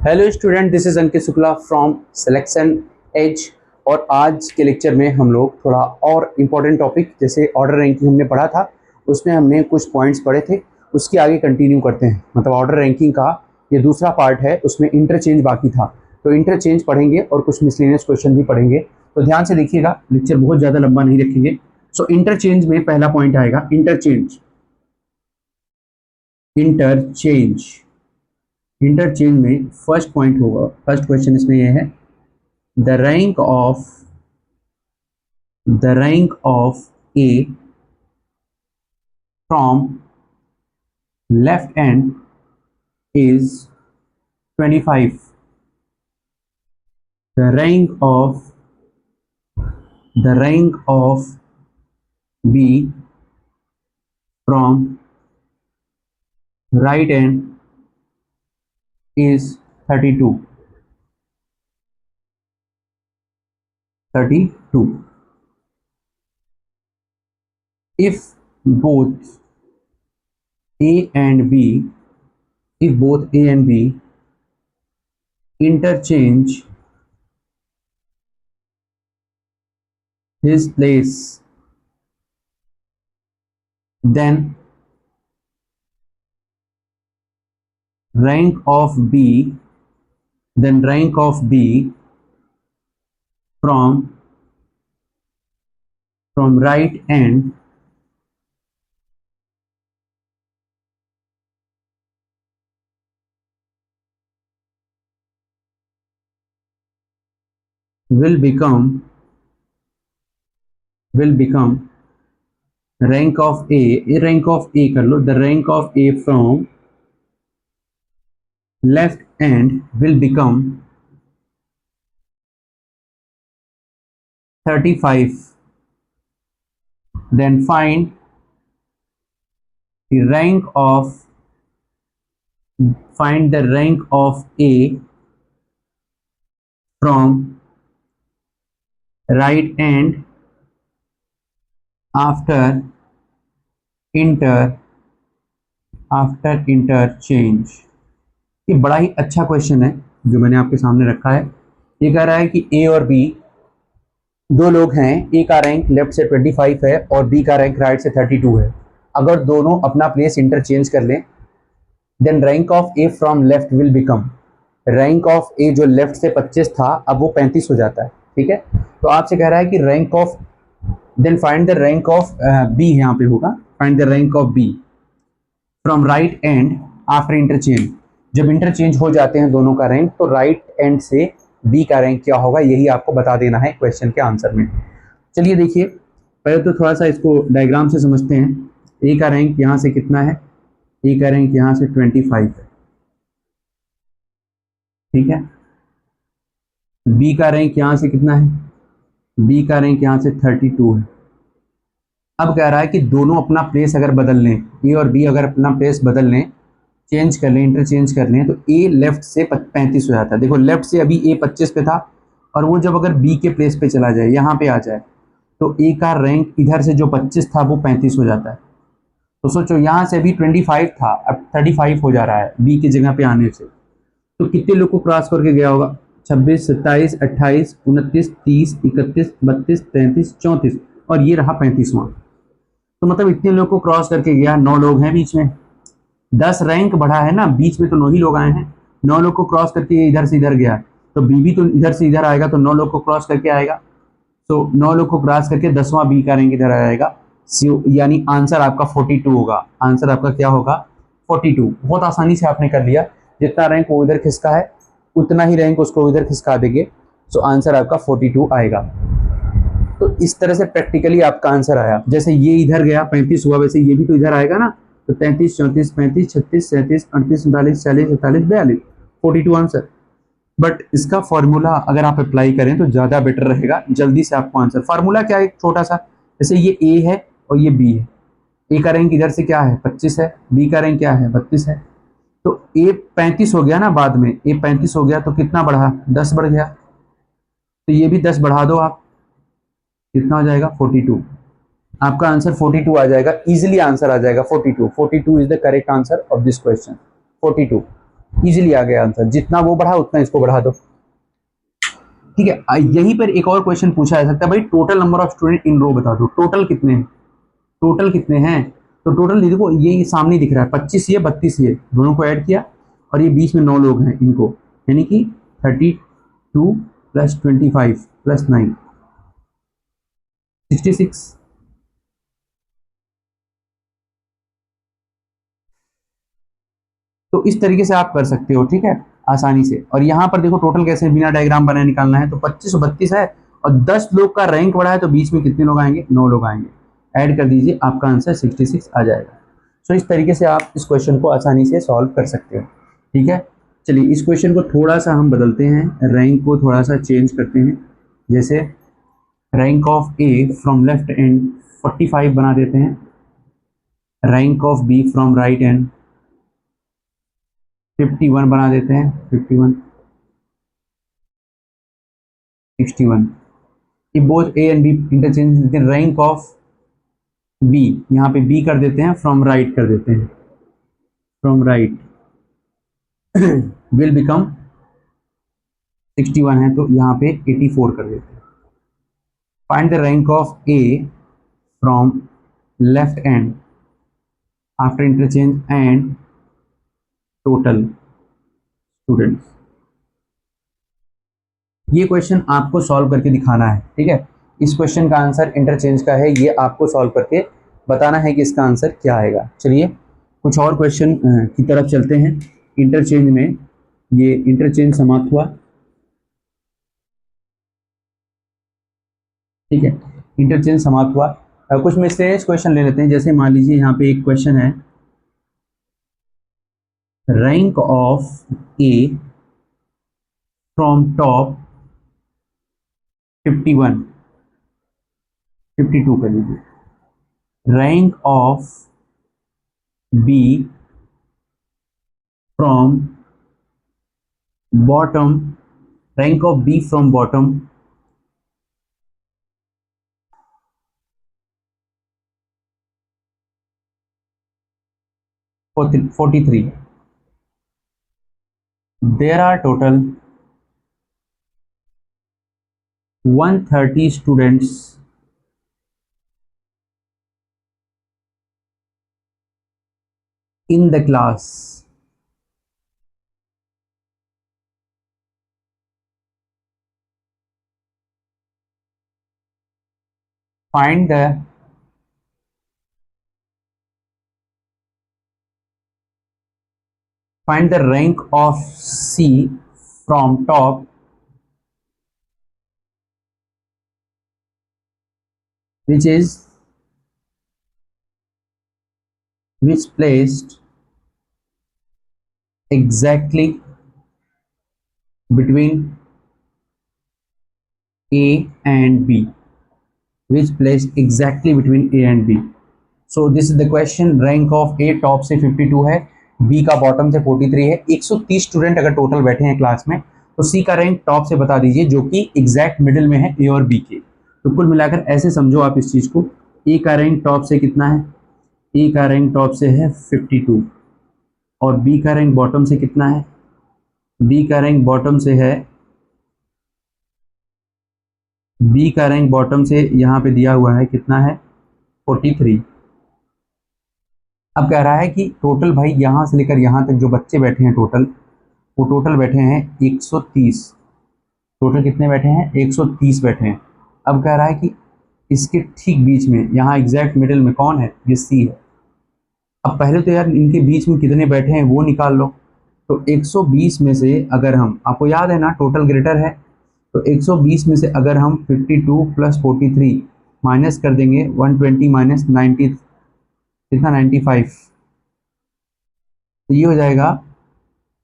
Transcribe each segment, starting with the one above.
Hello student, this is Ankit Shukla from Selection Edge. और आज के लेक्चर में हम लोग थोड़ा और इम्पोर्टेंट टॉपिक जैसे ऑर्डर रैंकिंग हमने पढ़ा था, उसमें हमने कुछ पॉइंट्स पढ़े थे, उसके आगे कंटिन्यू करते हैं। मतलब ऑर्डर रैंकिंग का ये दूसरा पार्ट है, उसमें इंटरचेंज बाकी था, तो इंटरचेंज पढ़ेंगे और कुछ मिसलेनियस क्वेश्चन भी पढ़ेंगे। तो ध्यान से देखिएगा, लेक्चर बहुत ज़्यादा लंबा नहीं रखेंगे। सो इंटरचेंज में पहला पॉइंट आएगा इंटरचेंज। इंटरचेंज इंटरचेंज में फर्स्ट पॉइंट होगा, फर्स्ट क्वेश्चन इसमें यह है, the rank of A from left end is 25. The rank of B from right end is 32. If both A and B interchange his place, then rank of B from right end will become rank of A कर लो, the rank of A from left end will become 35. Then find the rank of A from right end after interchange। ये बड़ा ही अच्छा question है जो मैंने आपके सामने रखा है। ये कह रहा है कि ए और बी दो लोग हैं, ए का रैंक लेफ्ट से 25 है और बी का रैंक राइट से 32 है। अगर दोनों अपना प्लेस इंटरचेंज कर लें, then rank of A from left will become, rank of A जो लेफ्ट से 25 था अब वो 35 हो जाता है। ठीक है, तो आपसे कह रहा है कि rank of, then find the rank of B, यहाँ पे होगा find the rank of B from right end after interchange. जब इंटरचेंज हो जाते हैं दोनों का रैंक, तो राइट एंड से बी का रैंक क्या होगा, यही आपको बता देना है क्वेश्चन के आंसर में। चलिए देखिए, पहले तो थोड़ा सा इसको डायग्राम से समझते हैं। ए का रैंक यहाँ से कितना है, ए का रैंक यहाँ से 25 है। ठीक है, बी का रैंक यहाँ से कितना है, बी का रैंक यहाँ से 32 है। अब कह रहा है कि दोनों अपना प्लेस अगर बदल लें, ए और बी अगर अपना प्लेस बदल लें, चेंज कर लें, इंटरचेंज कर लें, तो ए लेफ्ट से 35 हो जाता है। देखो लेफ्ट से अभी ए 25 पे था, और वो जब अगर बी के प्लेस पे चला जाए, यहाँ पे आ जाए, तो ए का रैंक इधर से जो 25 था वो 35 हो जाता है। तो सोचो यहाँ से अभी 25 था, अब 35 हो जा रहा है बी की जगह पे आने से। तो कितने लोग को क्रॉस करके गया होगा, 26, 27, 28, 29, 30, 31, 32, 33, 34, और ये रहा 35वां। तो मतलब इतने लोग को क्रॉस करके गया, 9 लोग हैं बीच में, 10 रैंक बढ़ा है ना, बीच में तो 9 ही लोग आए हैं। 9 लोग को क्रॉस करके इधर से इधर गया, तो बी भी तो इधर से इधर आएगा, तो 9 लोग को क्रॉस करके आएगा। तो 9 लोग को क्रॉस करके 10वां बी का रैंक इधर आएगा, यानी आंसर आपका 42 होगा। आंसर आपका क्या होगा, 42। बहुत आसानी से आपने कर लिया, जितना रैंक वो इधर खिसका है उतना ही रैंक उसको इधर खिसका देंगे। सो आंसर आपका 42 आएगा। तो इस तरह से प्रैक्टिकली आपका आंसर आया। जैसे ये इधर गया 35 हुआ, वैसे ये भी तो इधर आएगा ना। तो 33, 34, 35, 36, 37, 38, 39, 40, 41, 42, 42 आंसर। बट इसका फॉर्मूला अगर आप अप्लाई करें तो ज़्यादा बेटर रहेगा, जल्दी से आपको आंसर। फार्मूला क्या है, एक छोटा सा, जैसे ये ए है और ये बी है। ए का रैंक इधर से क्या है, 25 है, बी का रैंक क्या है, 32 है। तो ए 35 हो गया ना, बाद में ए 35 हो गया, तो कितना बढ़ा, 10 बढ़ गया। तो ये भी 10 बढ़ा दो आप, कितना हो जाएगा, 42। आपका आंसर 42 आ जाएगा, इजीली आंसर आ जाएगा 42। 42 is the correct answer of this question, 42। Easily आ गया आंसर, जितना वो बढ़ा उतना इसको बढ़ा दो। ठीक है, यहीं पर एक और क्वेश्चन पूछा जा सकता है, भाई total number of student in row बता दो, टोटल कितने हैं, टोटल कितने हैं। तो टोटल देखो ये सामने दिख रहा है 25 ये 32 ये, दोनों को ऐड किया और ये बीच में 9 लोग हैं इनको, यानी कि 32 प्लस 25 प्लस 9 66। तो इस तरीके से आप कर सकते हो, ठीक है, आसानी से। और यहाँ पर देखो टोटल कैसे बिना डायग्राम बनाए निकालना है, तो 25 और 32 है और 10 लोग का रैंक बढ़ा है, तो बीच में कितने लोग आएंगे, 9 लोग आएंगे, ऐड कर दीजिए, आपका आंसर 66 आ जाएगा। सो इस तरीके से आप इस क्वेश्चन को आसानी से सॉल्व कर सकते हो, ठीक है। चलिए इस क्वेश्चन को थोड़ा सा हम बदलते हैं, रैंक को थोड़ा सा चेंज करते हैं। जैसे rank of A from left end 45 बना देते हैं, rank of B from right end 51 बना देते हैं, 51 61। ये both A and B interchange देते हैं। रैंक ऑफ बी, यहाँ पे बी कर देते हैं, फ्रॉम राइट कर देते हैं, फ्रॉम राइट विल बिकम 61 है, तो यहाँ पे 84 कर देते हैं। Find the rank of A from left and after interchange and total students. ये क्वेश्चन आपको सॉल्व करके दिखाना है, ठीक है। इस क्वेश्चन का आंसर इंटरचेंज का है, ये आपको सॉल्व करके बताना है कि इसका आंसर क्या आएगा। चलिए कुछ और क्वेश्चन की तरफ चलते हैं। इंटरचेंज में ये इंटरचेंज समाप्त हुआ, ठीक है, इंटरचेंज समाप्त हुआ। कुछ मिसलेनियस क्वेश्चन ले लेते हैं। जैसे मान लीजिए यहाँ पे एक क्वेश्चन है, rank of A from top 51 52 कर लीजिए, rank of B from bottom, rank of B from bottom 43। There are total 130 students in the class. Find the rank of C from top, which placed exactly between A and B, which placed exactly between A and B. So this is the question. Rank of A top से 52 है, B का bottom से 43 है। 130 student अगर total बैठे हैं class में, तो सी का रैंक टॉप से बता दीजिए, जो कि एग्जैक्ट मिडिल में है ए और बी के। तो कुल मिलाकर ऐसे समझो आप इस चीज को, ए का रैंक टॉप से कितना है, ए का रैंक टॉप से है 52 और बी का रैंक बॉटम से कितना है, बी का रैंक बॉटम से है, बी का रैंक बॉटम से यहाँ पे दिया हुआ है कितना है, 43। अब कह रहा है कि टोटल भाई यहाँ से लेकर यहाँ तक जो बच्चे बैठे हैं टोटल, वो टोटल बैठे हैं 130। टोटल कितने बैठे हैं, 130 बैठे हैं। अब कह रहा है कि इसके ठीक बीच में यहाँ एग्जैक्ट मिडिल में कौन है, ये सी है। अब पहले तो यार इनके बीच में कितने बैठे हैं वो निकाल लो। तो 120 में से अगर हम, आपको याद है ना टोटल ग्रेटर है, तो 120 में से अगर हम 52 प्लस 43 माइनस कर देंगे, 120 माइनस 90 कितना, 95, तो ये हो जाएगा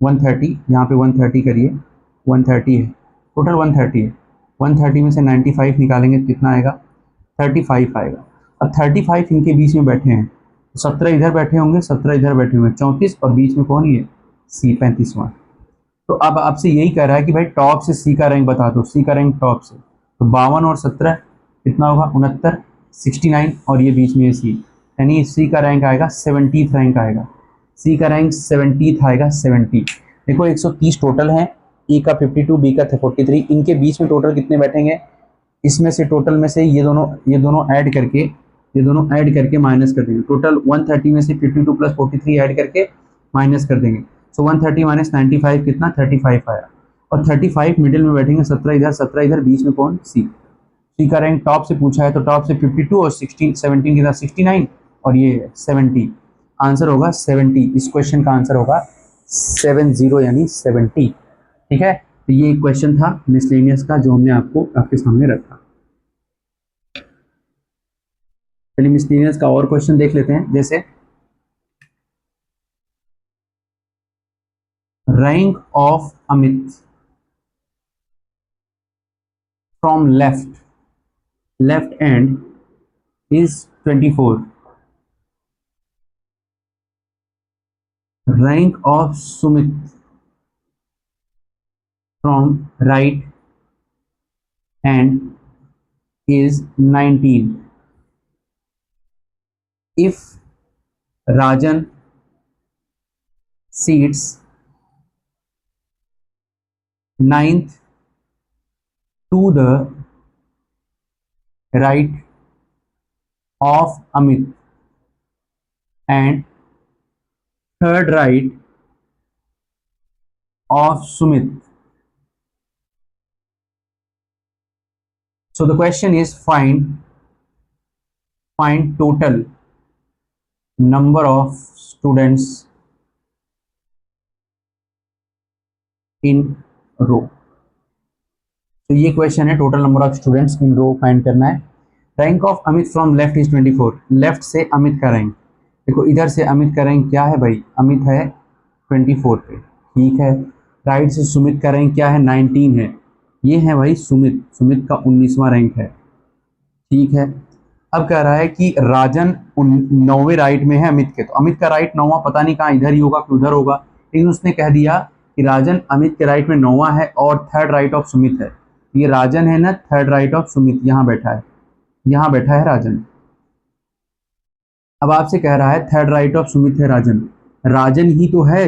130। यहाँ पे 130 करिए, 130 है टोटल, 130 है। 130 में से 95 निकालेंगे तो कितना आएगा, 35 आएगा। अब 35 इनके बीच में बैठे हैं, 17 इधर बैठे होंगे, 17 इधर बैठे होंगे, 34, और बीच में कौन ही है, सी 35वां। तो अब आपसे यही कह रहा है कि भाई टॉप से सी का रैंक बता दो, सी का रैंक टॉप से, तो 52 और 17 कितना होगा, 69, 69, और ये बीच में सी, यानी सी का रैंक आएगा 70th रैंक आएगा, सी का रैंक 70th आएगा, 70। देखो 130 टोटल है, ए का 52, बी का 43, इनके बीच में टोटल कितने बैठेंगे, इसमें से टोटल में से ये दोनों ऐड करके माइनस कर देंगे। टोटल 130 में से 52 प्लस 43 ऐड करके माइनस कर देंगे। सो 130 माइनस 95 कितना 35 आया, और 35 मिडिल में बैठेंगे, 17 इधर, बीच में कौन, सी का रैंक टॉप से पूछा है तो टॉप से 52 और 17 कितना 69 और ये 70, आंसर होगा 70। इस क्वेश्चन का आंसर होगा 70 यानी 70। ठीक है, तो ये एक क्वेश्चन था मिसलेनियस का जो हमने आपके सामने रखा। चलिए मिसलेनियस का और क्वेश्चन देख लेते हैं, जैसे rank of Amit from left and is 24. Rank of Sumit from right hand is 19. If Rajan sits ninth to the right of Amit and third right of Sumit. So the question is find total number of students in row. तो ये question है, total number of students in row फाइंड करना है। Rank of Amit from left is 24, left से अमित का rank, देखो इधर से अमित का रैंक क्या है भाई, अमित है 24 पे, ठीक है। राइट से सुमित का रैंक क्या है, 19 है, ये है भाई सुमित का 19वां रैंक है, ठीक है। अब कह रहा है कि राजन 9वें राइट में है अमित के, तो अमित का राइट 9वां पता नहीं कहाँ, इधर ही होगा कि उधर होगा, लेकिन उसने कह दिया कि राजन अमित के राइट में 9वां है और थर्ड राइट ऑफ सुमित है। ये राजन है ना, थर्ड राइट ऑफ सुमित, यहाँ बैठा है राजन। अब आपसे कह रहा है थर्ड राइट ऑफ सुमित है राजन ही तो है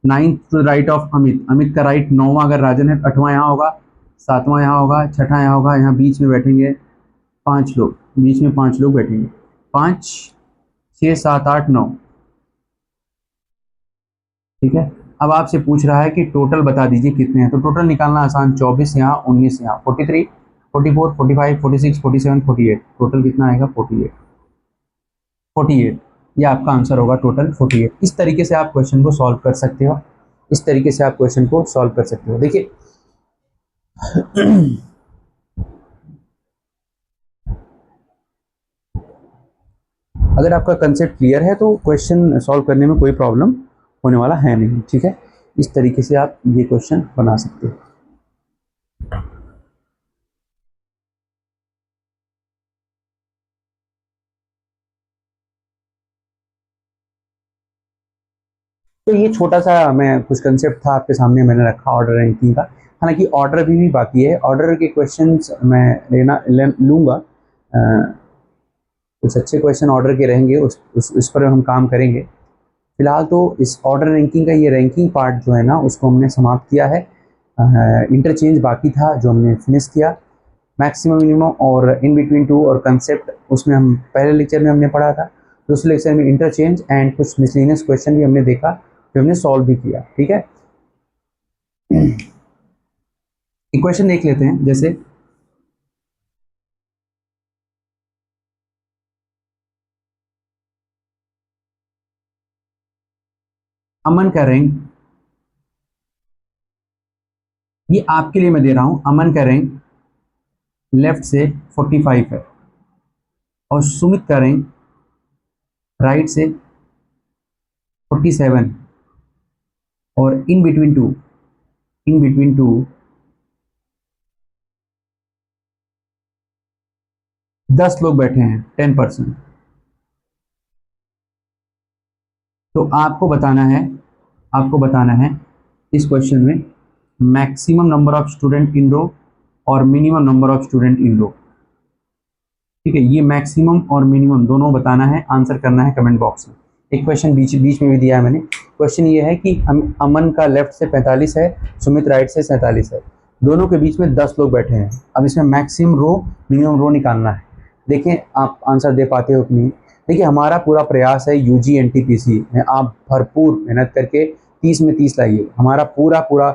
9th राइट ऑफ अमित का राइट 9वां अगर राजन है, 8वां यहाँ होगा, 7वां यहाँ होगा, 6ठा यहाँ होगा, यहाँ बीच में बैठेंगे 5 लोग, बीच में 5 लोग बैठेंगे, 5 6 7 8 9, ठीक है। अब आपसे पूछ रहा है कि टोटल बता दीजिए कितने हैं, तो टोटल निकालना आसान, 24 यहाँ, 19 यहाँ, 43 44 45 46 47 48, टोटल कितना आएगा 48, ये आपका आंसर होगा टोटल 48। इस तरीके से आप क्वेश्चन को सॉल्व कर सकते हो, देखिए अगर आपका कंसेप्ट क्लियर है तो क्वेश्चन सॉल्व करने में कोई प्रॉब्लम होने वाला है नहीं, ठीक है। इस तरीके से आप ये क्वेश्चन बना सकते हो। तो ये छोटा सा मैं कुछ कंसेप्ट था आपके सामने मैंने रखा ऑर्डर रैंकिंग का, हालांकि ऑर्डर भी बाकी है, ऑर्डर के क्वेश्चंस मैं लूँगा, कुछ अच्छे क्वेश्चन ऑर्डर के रहेंगे, उस पर हम काम करेंगे। फिलहाल तो इस ऑर्डर रैंकिंग का ये रैंकिंग पार्ट जो है ना उसको हमने समाप्त किया है। इंटरचेंज बाकी था जो हमने फिनिश किया, मैक्सिमम मिनिमम और इन बिटवीन टू और कंसेप्ट उसमें हम पहले लेक्चर में हमने पढ़ा था, दूसरे लेक्चर में इंटरचेंज एंड कुछ मिसलेनियस क्वेश्चन भी हमने देखा जो हमने सॉल्व भी किया, ठीक है। इक्वेशन देख लेते हैं, जैसे अमन का रैंक, ये आपके लिए मैं दे रहा हूं, अमन का रैंक लेफ्ट से 45 है और सुमित का रैंक राइट से 47 और इन बिटवीन टू 10 लोग बैठे हैं, 10%। तो आपको बताना है इस क्वेश्चन में maximum number of student in row और minimum number of student in row, ठीक है। ये मैक्सिमम और मिनिमम दोनों बताना है, आंसर करना है कमेंट बॉक्स में। एक क्वेश्चन बीच बीच में भी दिया है मैंने। क्वेश्चन ये है कि अमन का लेफ्ट से 45 है, सुमित राइट से 47 है, दोनों के बीच में 10 लोग बैठे हैं। अब इसमें मैक्सिमम रो मिनिमम रो निकालना है। देखें आप आंसर दे पाते हो कि नहीं। देखिए हमारा पूरा प्रयास है यूजी एनटीपीसी में आप भरपूर मेहनत करके 30 में 30 लाइए। हमारा पूरा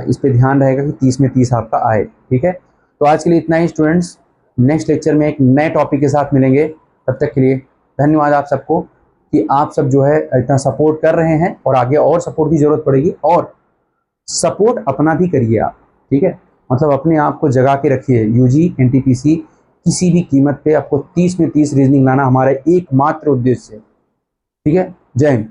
इस पे ध्यान रहेगा कि 30 में 30 आपका आए। ठीक है, तो आज के लिए इतना ही स्टूडेंट्स। नेक्स्ट लेक्चर में एक नए टॉपिक के साथ मिलेंगे। तब तक के लिए धन्यवाद आप सबको कि आप सब जो है इतना सपोर्ट कर रहे हैं, और आगे और सपोर्ट की ज़रूरत पड़ेगी, और सपोर्ट अपना भी करिए आप। ठीक है, मतलब अपने आप को जगा के रखिए। यूजी एनटीपीसी किसी भी कीमत पे आपको 30 में 30 रीजनिंग लाना हमारा एकमात्र उद्देश्य है। ठीक है, जय हिंद।